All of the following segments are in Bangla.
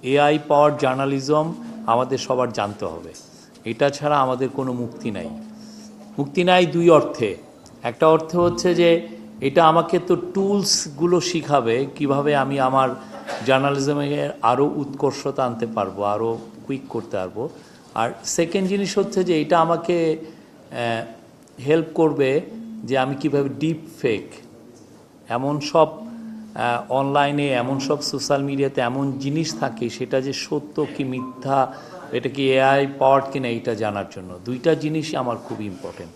এআই পাওয়ার জার্নালিজম আমাদের সবার জানতে হবে। এটা ছাড়া আমাদের কোনো মুক্তি নাই দুই অর্থে। একটা অর্থ হচ্ছে যে এটা আমাকে তো টুলসগুলো শিখাবে কিভাবে আমি আমার জার্নালিজমের আরও উৎকর্ষতা আনতে পারবো, আরও কুইক করতে পারবো। আর সেকেন্ড জিনিস হচ্ছে যে এটা আমাকে হেল্প করবে যে আমি কিভাবে ডিপ ফেক, এমন সব অনলাইনে, এমন সব সোশ্যাল মিডিয়াতে এমন জিনিস থাকে সেটা যে সত্য কি মিথ্যা, এটা কি এআই পাওয়ার্ড কিনা, এইটা জানার জন্য দুইটা জিনিসই আমার খুব ইম্পর্টেন্ট।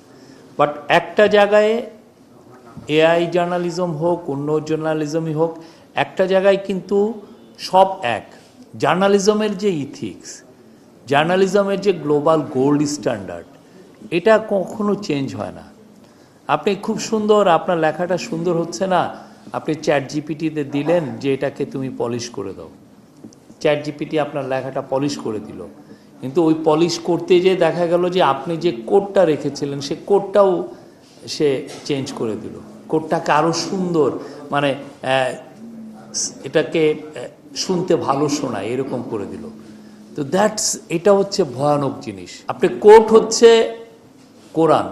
বাট একটা জায়গায় এআই জার্নালিজম হোক, অন্য জার্নালিজমই হোক, একটা জায়গায় কিন্তু সব এক। জার্নালিজমের যে ইথিক্স, জার্নালিজমের যে গ্লোবাল গোল্ড স্ট্যান্ডার্ড, এটা কখনো চেঞ্জ হয় না। আপনি খুব সুন্দর, আপনার লেখাটা সুন্দর হচ্ছে না, আপনি চ্যাট জিপিটিতে দিলেন যে এটাকে তুমি পলিশ করে দাও, চ্যাট জিপিটি আপনার লেখাটা পলিশ করে দিল। কিন্তু ওই পলিশ করতে যেয়ে দেখা গেল যে আপনি যে কোডটা রেখেছিলেন সে কোডটাও সে চেঞ্জ করে দিল, কোডটাকে আরও সুন্দর, মানে এটাকে শুনতে ভালো শোনায় এরকম করে দিল। তো এটা হচ্ছে ভয়ানক জিনিস। আপনি কোড হচ্ছে কোরআন,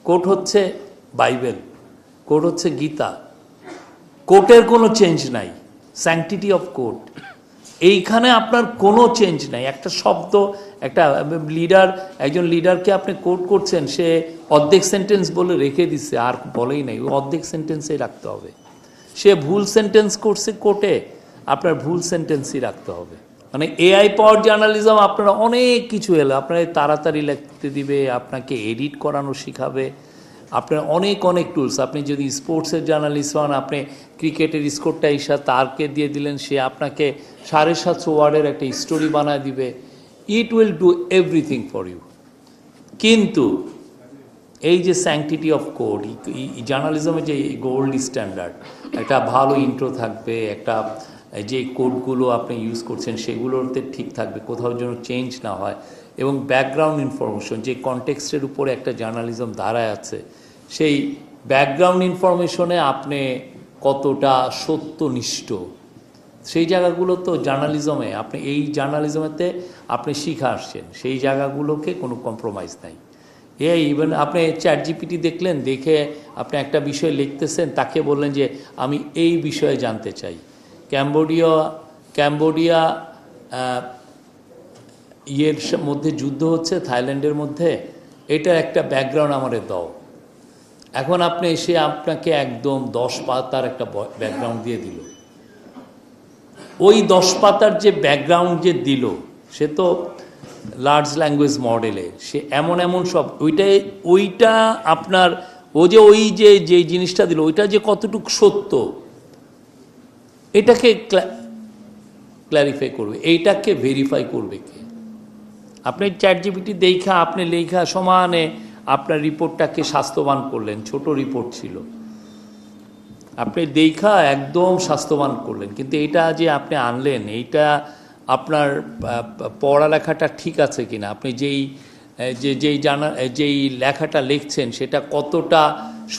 কোড হচ্ছে বাইবেল, কোড হচ্ছে গীতা, কোর্টের কোনো চেঞ্জ নাই, স্যাংটিটি অফ কোর্ট, এইখানে আপনার কোনো চেঞ্জ নাই। একটা শব্দ, একটা একজন লিডারকে আপনি কোট করছেন, সে অর্ধেক সেন্টেন্স বলে রেখে দিচ্ছে, আর বলেই নাই, ওই অর্ধেক সেন্টেন্সেই রাখতে হবে। সে ভুল সেন্টেন্স করছে কোর্টে, আপনার ভুল সেন্টেন্সই রাখতে হবে। মানে এআই পাওয়ার জার্নালিজম আপনারা অনেক কিছু এলো, আপনার তাড়াতাড়ি লিখতে দিবে, আপনাকে এডিট করানো শিখাবে, আপনার অনেক টুলস। আপনি যদি স্পোর্টসের জার্নালিস্ট হন, আপনি ক্রিকেটের স্কোরটা এসে তারকে দিয়ে দিলেন, সে আপনাকে 750 ওয়ার্ডের একটা স্টোরি বানায় দিবে। It will do everything for you. কিন্তু এই যে স্যাংটিটি অফ কোড, জার্নালিজমের যে গোল্ড স্ট্যান্ডার্ড, একটা ভালো ইন্ট্রো থাকবে, একটা যে কোডগুলো আপনি ইউজ করছেন সেগুলোতে ঠিক থাকবে, কোথাও যেন চেঞ্জ না হয়, এবং ব্যাকগ্রাউন্ড ইনফরমেশন, যে কনটেক্সটের উপরে একটা জার্নালিজম দাঁড়ায় আছে, সেই ব্যাকগ্রাউন্ড ইনফরমেশনে আপনি কতটা সত্যনিষ্ঠ, সেই জায়গাগুলো তো জার্নালিজমে, আপনি এই জার্নালিজমেতে আপনি শিখে আসছেন, সেই জায়গাগুলোকে কোনো কম্প্রোমাইজ নাই। ইভেন আপনি চ্যাট জিপিটি দেখলেন, দেখে আপনি একটা বিষয় লিখতেছেন, তাকে বললেন যে আমি এই বিষয়ে জানতে চাই, ক্যাম্বোডিয়া ইয়ের মধ্যে যুদ্ধ হচ্ছে, থাইল্যান্ডের মধ্যে, এটা একটা ব্যাকগ্রাউন্ড আমাদের দাও। এখন আপনি এসে আপনাকে একদম 10 পাতার একটা ব্যাকগ্রাউন্ড দিয়ে দিল। ওই 10 পাতার যে ব্যাকগ্রাউন্ড যে দিল, সে তো লার্জ ল্যাঙ্গুয়েজ মডেলে, সে এমন সব, ওইটা আপনার ওই যে জিনিসটা দিল, ওইটা যে কতটুকু সত্য, এটাকে ক্ল্যারিফাই করবে, এইটাকে ভেরিফাই করবে কে? আপনি চ্যাট জিপিটি দেখা, আপনি লেখা সমানে আপনার রিপোর্টটাকে স্বাস্থ্যবান করলেন, ছোট রিপোর্ট ছিল, আপনি দেখা একদম স্বাস্থ্যবান করলেন, কিন্তু এটা যে আপনি আনলেন, এইটা আপনার পড়ালেখাটা ঠিক আছে কিনা, আপনি যেই লেখাটা লিখছেন সেটা কতটা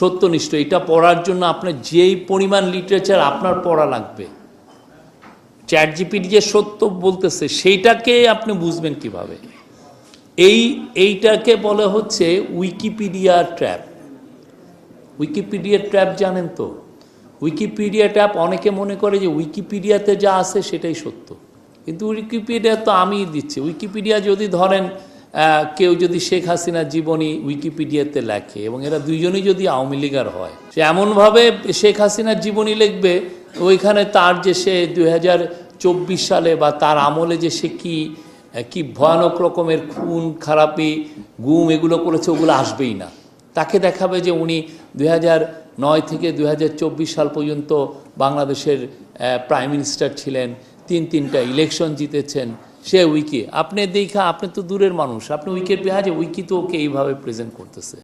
সত্যনিষ্ঠ, এটা পড়ার জন্য আপনার যেই পরিমাণ লিটারেচার আপনার পড়া লাগবে, চ্যাট জিপিটি যে সত্য বলতেছে সেইটাকে আপনি বুঝবেন কিভাবে? এইটাকে বলে হচ্ছে উইকিপিডিয়া ট্র্যাপ। উইকিপিডিয়া ট্র্যাপ জানেন তো? উইকিপিডিয়া ট্র্যাপ, অনেকে মনে করে যে উইকিপিডিয়াতে যা আছে সেটাই সত্য, কিন্তু উইকিপিডিয়া তো আমিই দিচ্ছি। উইকিপিডিয়া যদি ধরেন কেউ যদি শেখ হাসিনার জীবনী উইকিপিডিয়াতে লেখে, এবং এরা দুইজনই যদি আওয়ামী লীগার হয়, সে এমনভাবে শেখ হাসিনার জীবনী লিখবে, ওইখানে তার যে সে 2024 সালে বা তার আমলে যে সে কি ভয়ানক রকমের খুন খারাপি, গুম এগুলো করেছে, ওগুলো আসবেই না। তাকে দেখাবে যে উনি 2009 থেকে 2024 সাল পর্যন্ত বাংলাদেশের প্রাইম মিনিস্টার ছিলেন, 3টা ইলেকশন জিতেছেন, সে উইকি। আপনি দেখা, আপনি তো দূরের মানুষ, আপনি উইকি তো ওকে এইভাবে প্রেজেন্ট করতেছে।